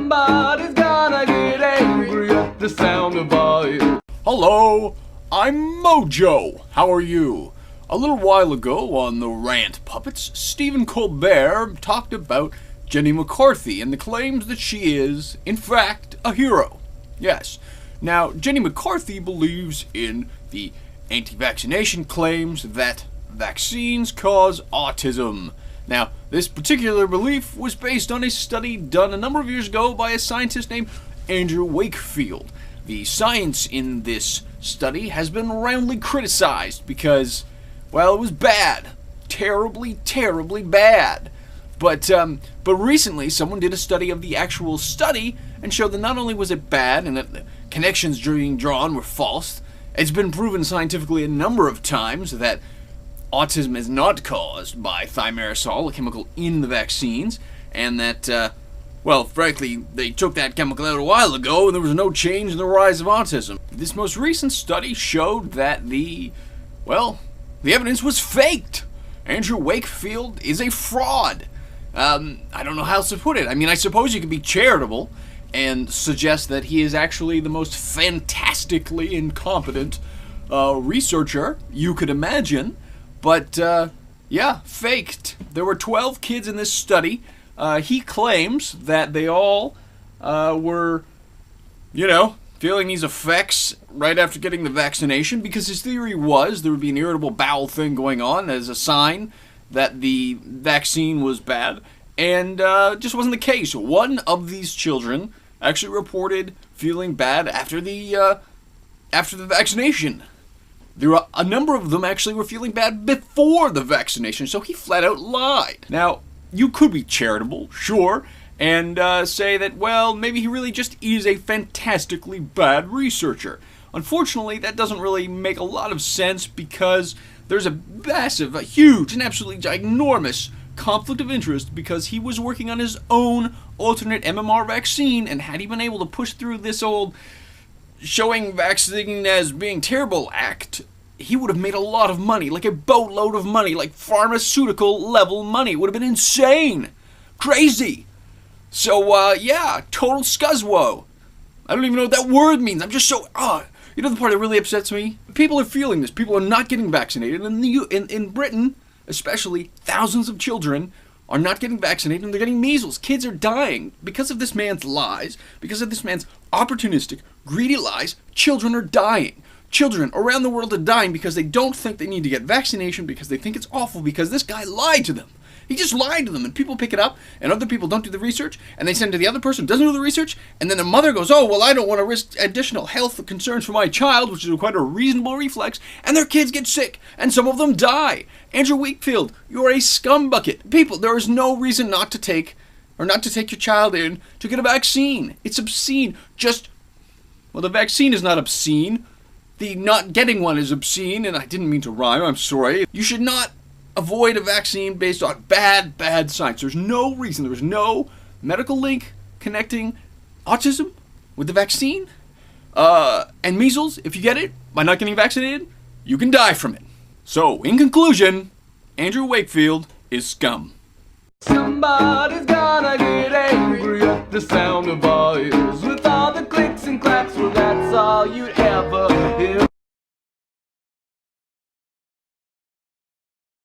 Somebody's gonna get angry at the sound of violence. Hello, I'm Mojo. How are you? A little while ago on the Rant Puppets, Stephen Colbert talked about Jenny McCarthy and the claims that she is, in fact, a hero. Yes. Now, Jenny McCarthy believes in the anti-vaccination claims that vaccines cause autism. Now, this particular belief was based on a study done a number of years ago by a scientist named Andrew Wakefield. The science in this study has been roundly criticized because, well, it was bad. Terribly, terribly bad. But recently, someone did a study of the actual study and showed that not only was it bad and that the connections being drawn were false, it's been proven scientifically a number of times that autism is not caused by thimerosal, a chemical in the vaccines, and that, well, frankly, they took that chemical out a while ago and there was no change in the rise of autism. This most recent study showed that the evidence was faked. Andrew Wakefield is a fraud. I don't know how else to put it. I mean, I suppose you could be charitable and suggest that he is actually the most fantastically incompetent researcher you could imagine. But, yeah, faked. There were 12 kids in this study. He claims that they all were, feeling these effects right after getting the vaccination because his theory was there would be an irritable bowel thing going on as a sign that the vaccine was bad. And just wasn't the case. One of these children actually reported feeling bad after the vaccination. There were a number of them actually were feeling bad before the vaccination, so he flat out lied. Now, you could be charitable, sure, and say that, well, maybe he really just is a fantastically bad researcher. Unfortunately, that doesn't really make a lot of sense because there's a massive, a huge, and absolutely ginormous conflict of interest because he was working on his own alternate MMR vaccine, and had he been able to push through this old showing vaccine as being terrible act, he would have made a lot of money, like a boatload of money, like pharmaceutical level money. It would have been insane. Crazy. So, yeah, total scuzzwo. I don't even know what that word means. I'm just so, you know the part that really upsets me? People are feeling this. People are not getting vaccinated. In Britain, especially, thousands of children are not getting vaccinated and they're getting measles. Kids are dying because of this man's lies, because of this man's opportunistic, greedy lies. Children are dying. Children around the world are dying because they don't think they need to get vaccination, because they think it's awful, because this guy lied to them. He just lied to them, and people pick it up, and other people don't do the research, and they send it to the other person who doesn't do the research, and then the mother goes, oh, well, I don't want to risk additional health concerns for my child, which is quite a reasonable reflex, and their kids get sick, and some of them die. Andrew Wakefield, you're a scumbucket. People, there is no reason not to take your child in to get a vaccine. It's obscene. Well, the vaccine is not obscene. The not getting one is obscene, and I didn't mean to rhyme, I'm sorry. You should not avoid a vaccine based on bad science. There's no reason, there is no medical link connecting autism with the vaccine. And measles, if you get it by not getting vaccinated, you can die from it. So, in conclusion, Andrew Wakefield is scum. Somebody's gonna get angry at the sound of violence. With all the clicks and clacks, well, that's all you'd ever hear.